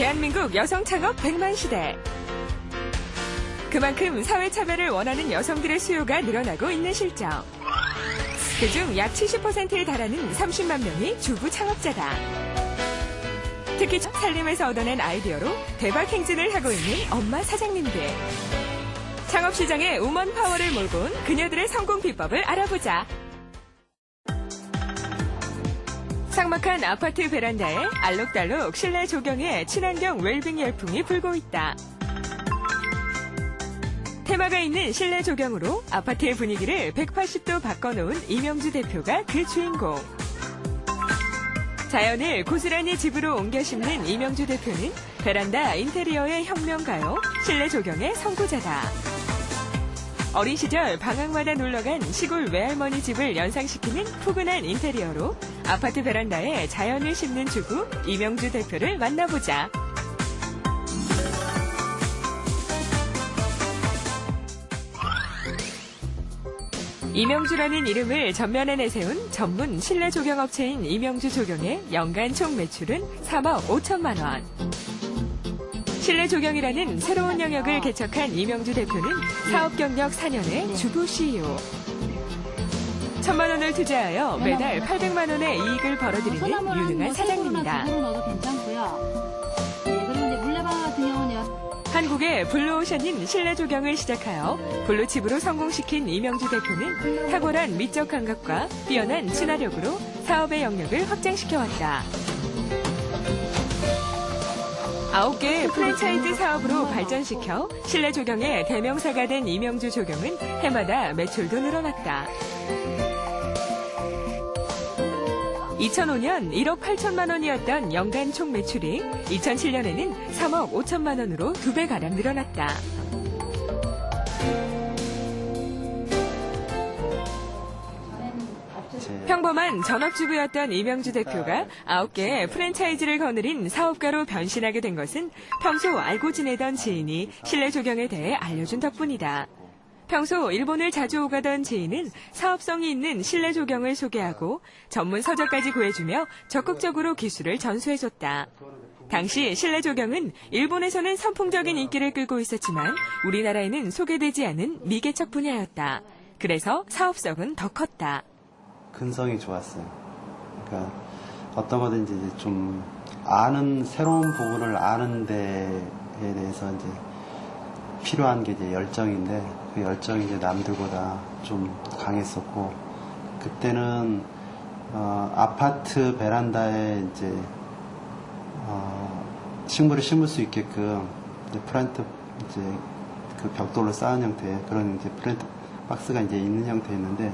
대한민국 여성 창업 100만 시대. 그만큼 사회차별을 원하는 여성들의 수요가 늘어나고 있는 실정. 그중 약 70%에 달하는 30만 명이 주부 창업자다. 특히 살림에서 얻어낸 아이디어로 대박 행진을 하고 있는 엄마 사장님들. 창업시장에 우먼 파워를 몰고 온 그녀들의 성공 비법을 알아보자. 삭막한 아파트 베란다에 알록달록 실내 조경에 친환경 웰빙 열풍이 불고 있다. 테마가 있는 실내 조경으로 아파트의 분위기를 180도 바꿔놓은 이명주 대표가 그 주인공. 자연을 고스란히 집으로 옮겨 심는 이명주 대표는 베란다 인테리어의 혁명가요, 실내 조경의 선구자다. 어린 시절 방학마다 놀러간 시골 외할머니 집을 연상시키는 푸근한 인테리어로 아파트 베란다에 자연을 심는 주부 이명주 대표를 만나보자. 이명주라는 이름을 전면에 내세운 전문 실내 조경업체인 이명주 조경의 연간 총 매출은 3억 5천만 원. 실내 조경이라는 새로운 영역을 개척한 이명주 대표는 사업 경력 4년의 주부 CEO. 1,000만 원을 투자하여 매달 800만 원의 이익을 벌어들이는 유능한 사장님이다. 한국의 블루오션인 실내 조경을 시작하여 블루칩으로 성공시킨 이명주 대표는 탁월한 미적 감각과 뛰어난 친화력으로 사업의 영역을 확장시켜왔다. 9개의 프랜차이즈 사업으로 발전시켜 실내 조경의 대명사가 된 이명주 조경은 해마다 매출도 늘어났다. 2005년 1억 8천만 원이었던 연간 총 매출이 2007년에는 3억 5천만 원으로 2배가량 늘어났다. 평범한 전업주부였던 이명주 대표가 9개의 프랜차이즈를 거느린 사업가로 변신하게 된 것은 평소 알고 지내던 지인이 실내 조경에 대해 알려준 덕분이다. 평소 일본을 자주 오가던 지인은 사업성이 있는 실내 조경을 소개하고 전문 서적까지 구해주며 적극적으로 기술을 전수해줬다. 당시 실내 조경은 일본에서는 선풍적인 인기를 끌고 있었지만 우리나라에는 소개되지 않은 미개척 분야였다. 그래서 사업성은 더 컸다. 근성이 좋았어요. 그러니까 어떤 거든지 이제 좀 아는 새로운 부분을 아는 데에 대해서 이제 필요한 게 이제 열정인데 그 열정이 이제 남들보다 좀 강했었고 그때는 아파트 베란다에 이제 식물을 심을 수 있게끔 이제 플랜트 이제 그 벽돌로 쌓은 형태 그런 이제 플랜트 박스가 이제 있는 형태였는데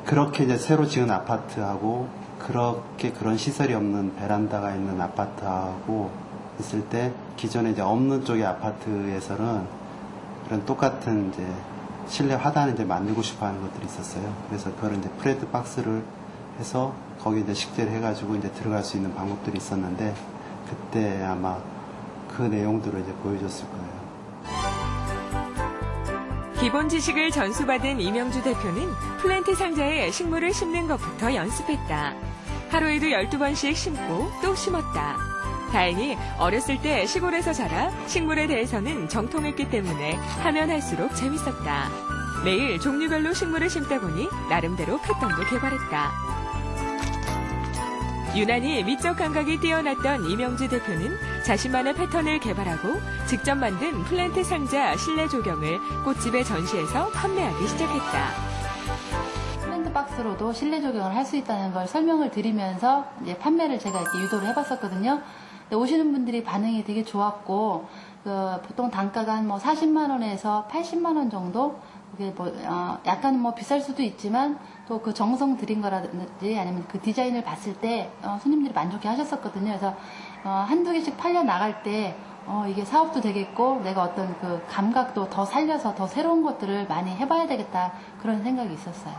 그렇게 이제 새로 지은 아파트하고 그런 시설이 없는 베란다가 있는 아파트하고 있을 때 기존에 이제 없는 쪽의 아파트에서는 그런 똑같은 이제 실내 화단을 이제 만들고 싶어 하는 것들이 있었어요. 그래서 그걸 이제 프레드 박스를 해서 거기 이제 식재를 해가지고 이제 들어갈 수 있는 방법들이 있었는데 그때 아마 그 내용들을 이제 보여줬을 거예요. 기본 지식을 전수받은 이명주 대표는 플랜트 상자에 식물을 심는 것부터 연습했다. 하루에도 12번씩 심고 또 심었다. 다행히 어렸을 때 시골에서 자라 식물에 대해서는 정통했기 때문에 하면 할수록 재밌었다. 매일 종류별로 식물을 심다 보니 나름대로 패턴도 개발했다. 유난히 미적 감각이 뛰어났던 이명주 대표는 자신만의 패턴을 개발하고 직접 만든 플랜트 상자 실내 조경을 꽃집에 전시해서 판매하기 시작했다. 플랜트 박스로도 실내 조경을 할 수 있다는 걸 설명을 드리면서 이제 판매를 제가 이렇게 유도를 해봤었거든요. 오시는 분들이 반응이 되게 좋았고 보통 단가가 한 40만 원에서 80만 원 정도. 그게 약간 비쌀 수도 있지만 또 그 정성 들인 거라든지 아니면 그 디자인을 봤을 때 손님들이 만족해 하셨었거든요. 그래서 한두 개씩 팔려 나갈 때 이게 사업도 되겠고 내가 어떤 그 감각도 더 살려서 더 새로운 것들을 많이 해봐야 되겠다 그런 생각이 있었어요.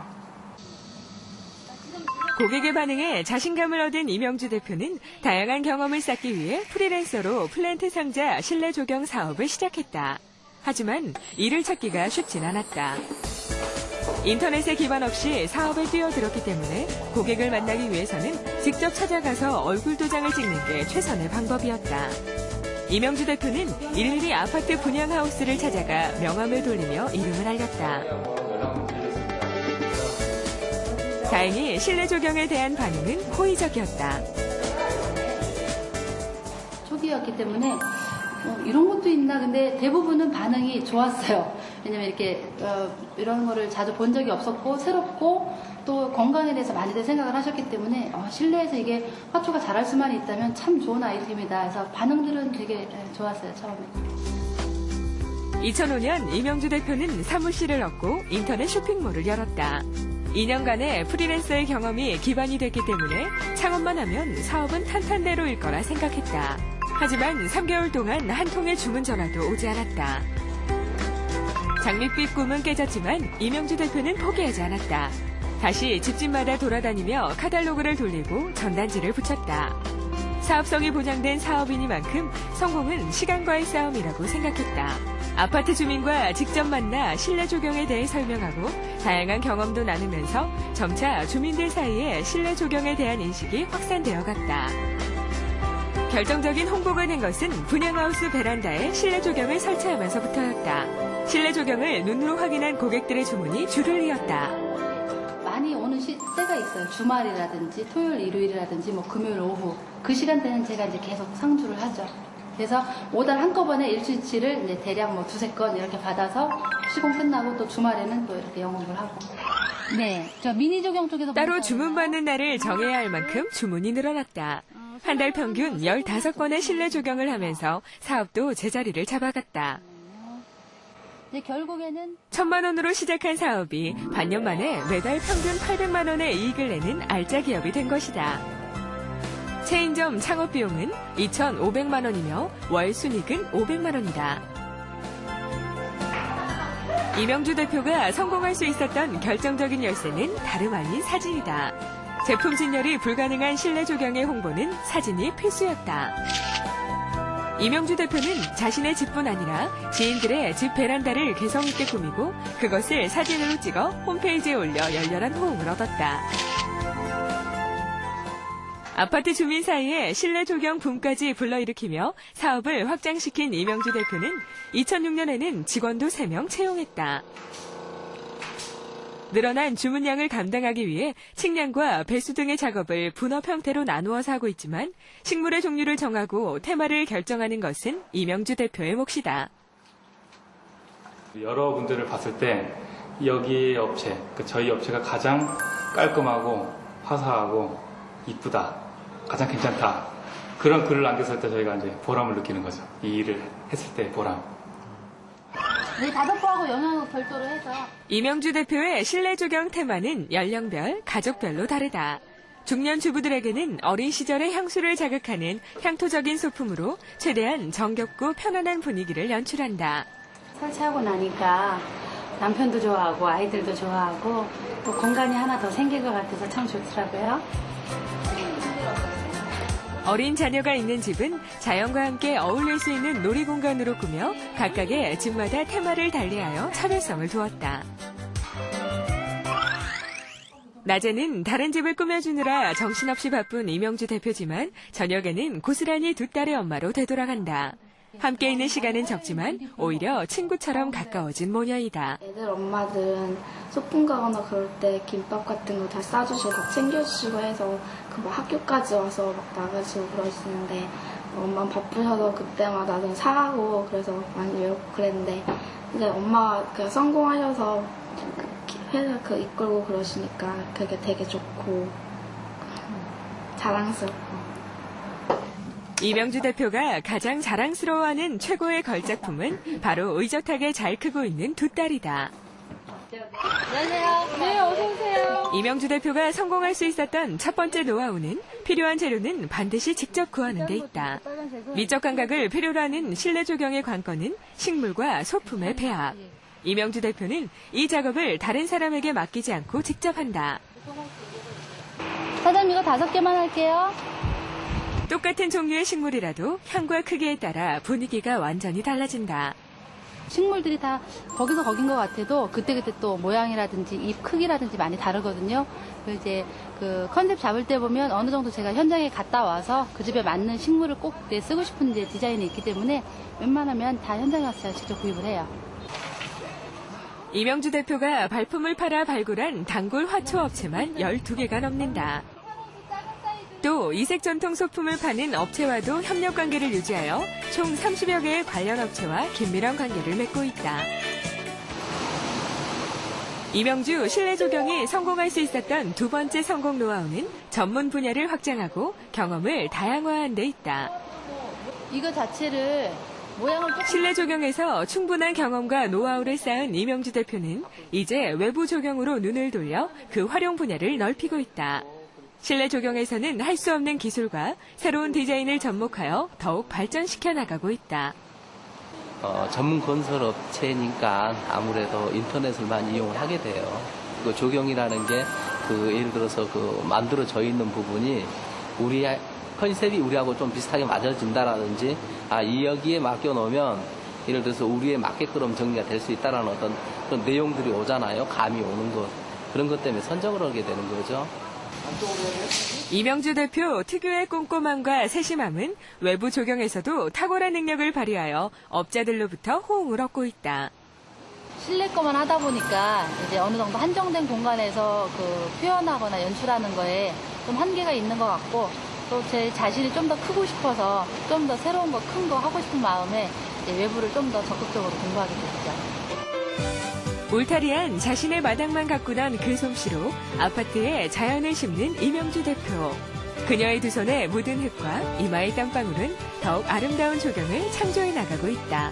고객의 반응에 자신감을 얻은 이명주 대표는 다양한 경험을 쌓기 위해 프리랜서로 플랜트 상자 실내 조경 사업을 시작했다. 하지만 일을 찾기가 쉽진 않았다. 인터넷에 기반 없이 사업에 뛰어들었기 때문에 고객을 만나기 위해서는 직접 찾아가서 얼굴 도장을 찍는 게 최선의 방법이었다. 이명주 대표는 일일이 아파트 분양 하우스를 찾아가 명함을 돌리며 이름을 알렸다. 다행히 실내 조경에 대한 반응은 호의적이었다. 초기였기 때문에 이런 것도 있나, 근데 대부분은 반응이 좋았어요. 왜냐면 이렇게 이런 거를 자주 본 적이 없었고 새롭고 또 건강에 대해서 많이들 생각을 하셨기 때문에 실내에서 이게 화초가 자랄 수만 있다면 참 좋은 아이템이다 해서 반응들은 되게 좋았어요, 처음에. 2005년 이명주 대표는 사무실을 얻고 인터넷 쇼핑몰을 열었다. 2년간의 프리랜서의 경험이 기반이 됐기 때문에 창업만 하면 사업은 탄탄대로일 거라 생각했다. 하지만 3개월 동안 한 통의 주문 전화도 오지 않았다. 장밋빛 꿈은 깨졌지만 이명주 대표는 포기하지 않았다. 다시 집집마다 돌아다니며 카탈로그를 돌리고 전단지를 붙였다. 사업성이 보장된 사업이니만큼 성공은 시간과의 싸움이라고 생각했다. 아파트 주민과 직접 만나 실내 조경에 대해 설명하고 다양한 경험도 나누면서 점차 주민들 사이에 실내 조경에 대한 인식이 확산되어 갔다. 결정적인 홍보가 된 것은 분양하우스 베란다에 실내 조경을 설치하면서부터였다. 실내 조경을 눈으로 확인한 고객들의 주문이 줄을 이었다. 많이 오는 때가 있어요. 주말이라든지 토요일, 일요일이라든지 뭐 금요일 오후 그 시간대는 제가 이제 계속 상주를 하죠. 그래서 오달 한꺼번에 일주일치를 이제 대략 뭐 2-3건 이렇게 받아서 시공 끝나고 또 주말에는 또 이렇게 영업을 하고. 네, 저 미니 조경 쪽에서 따로 주문받는 날을 정해야 할 만큼 주문이 늘어났다. 한 달 평균 15건의 실내 조경을 하면서 사업도 제자리를 잡아갔다. 이제 결국에는 1,000만 원으로 시작한 사업이 반년 만에 매달 평균 800만 원의 이익을 내는 알짜 기업이 된 것이다. 체인점 창업 비용은 2,500만 원이며 월 순이익은 500만 원이다. 이명주 대표가 성공할 수 있었던 결정적인 열쇠는 다름 아닌 사진이다. 제품 진열이 불가능한 실내 조경의 홍보는 사진이 필수였다. 이명주 대표는 자신의 집뿐 아니라 지인들의 집 베란다를 개성 있게 꾸미고 그것을 사진으로 찍어 홈페이지에 올려 열렬한 호응을 얻었다. 아파트 주민 사이에 실내 조경 붐까지 불러일으키며 사업을 확장시킨 이명주 대표는 2006년에는 직원도 3명 채용했다. 늘어난 주문량을 감당하기 위해 측량과 배수 등의 작업을 분업 형태로 나누어서 하고 있지만 식물의 종류를 정하고 테마를 결정하는 것은 이명주 대표의 몫이다. 여러분들을 봤을 때 여기 업체, 저희 업체가 가장 깔끔하고 화사하고 이쁘다, 가장 괜찮다. 그런 글을 남겼을 때 저희가 이제 보람을 느끼는 거죠. 이 일을 했을 때 보람. 네, 5포하고 영양을 별도로 해서. 이명주 대표의 실내 조경 테마는 연령별, 가족별로 다르다. 중년 주부들에게는 어린 시절의 향수를 자극하는 향토적인 소품으로 최대한 정겹고 편안한 분위기를 연출한다. 설치하고 나니까 남편도 좋아하고 아이들도 좋아하고 또 공간이 하나 더 생긴 것 같아서 참 좋더라고요. 어린 자녀가 있는 집은 자연과 함께 어울릴 수 있는 놀이공간으로 꾸며 각각의 집마다 테마를 달리하여 차별성을 두었다. 낮에는 다른 집을 꾸며주느라 정신없이 바쁜 이명주 대표지만 저녁에는 고스란히 두 딸의 엄마로 되돌아간다. 함께 있는 시간은 적지만 오히려 친구처럼 가까워진 모녀이다. 애들 엄마들은 소풍 가거나 그럴 때 김밥 같은 거 다 싸주시고 다 챙겨주시고 해서 그 뭐 학교까지 와서 막 나가시고 그러시는데 엄마는 바쁘셔서 그때마다 좀 사가고 그래서 많이 외롭고 그랬는데 이제 엄마가 그 성공하셔서 회사 이끌고 그러시니까 그게 되게 좋고 자랑스럽고. 이명주 대표가 가장 자랑스러워하는 최고의 걸작품은 바로 의젓하게 잘 크고 있는 두 딸이다. 안녕하세요. 네, 어서오세요. 이명주 대표가 성공할 수 있었던 첫 번째 노하우는 필요한 재료는 반드시 직접 구하는 데 있다. 미적 감각을 필요로 하는 실내 조경의 관건은 식물과 소품의 배합. 이명주 대표는 이 작업을 다른 사람에게 맡기지 않고 직접 한다. 사장님 이거 5개만 할게요. 똑같은 종류의 식물이라도 향과 크기에 따라 분위기가 완전히 달라진다. 식물들이 다 거기서 거긴 것 같아도 그때그때 또 모양이라든지 잎 크기라든지 많이 다르거든요. 그래서 이제 그 컨셉 잡을 때 보면 어느 정도 제가 현장에 갔다 와서 그 집에 맞는 식물을 꼭 내 쓰고 싶은 이제 디자인이 있기 때문에 웬만하면 다 현장에 가서 제가 직접 구입을 해요. 이명주 대표가 발품을 팔아 발굴한 단골 화초 업체만 12개가 넘는다. 또 이색 전통 소품을 파는 업체와도 협력 관계를 유지하여 총 30여 개의 관련 업체와 긴밀한 관계를 맺고 있다. 이명주 실내 조경이 성공할 수 있었던 두 번째 성공 노하우는 전문 분야를 확장하고 경험을 다양화한 데 있다. 이거 자체를 모양을 조금 실내 조경에서 충분한 경험과 노하우를 쌓은 이명주 대표는 이제 외부 조경으로 눈을 돌려 그 활용 분야를 넓히고 있다. 실내 조경에서는 할 수 없는 기술과 새로운 디자인을 접목하여 더욱 발전시켜 나가고 있다. 전문 건설 업체니까 아무래도 인터넷을 많이 이용을 하게 돼요. 그 조경이라는 게 예를 들어서 만들어져 있는 부분이 우리 컨셉이 우리하고 좀 비슷하게 맞아진다라든지 여기에 맡겨 놓으면 예를 들어서 우리에 맞게끔 정리가 될 수 있다라는 어떤 그런 내용들이 오잖아요. 감이 오는 것. 그런 것 때문에 선정을 하게 되는 거죠. 이명주 대표 특유의 꼼꼼함과 세심함은 외부 조경에서도 탁월한 능력을 발휘하여 업자들로부터 호응을 얻고 있다. 실내 거만 하다 보니까 이제 어느 정도 한정된 공간에서 표현하거나 연출하는 거에 좀 한계가 있는 것 같고 또 제 자신이 좀 더 크고 싶어서 좀 더 새로운 거, 큰 거 하고 싶은 마음에 이제 외부를 좀 더 적극적으로 공부하게 됐죠. 울타리한 자신의 마당만 가꾸던 그 솜씨로 아파트에 자연을 심는 이명주 대표. 그녀의 두 손에 묻은 흙과 이마의 땀방울은 더욱 아름다운 조경을 창조해 나가고 있다.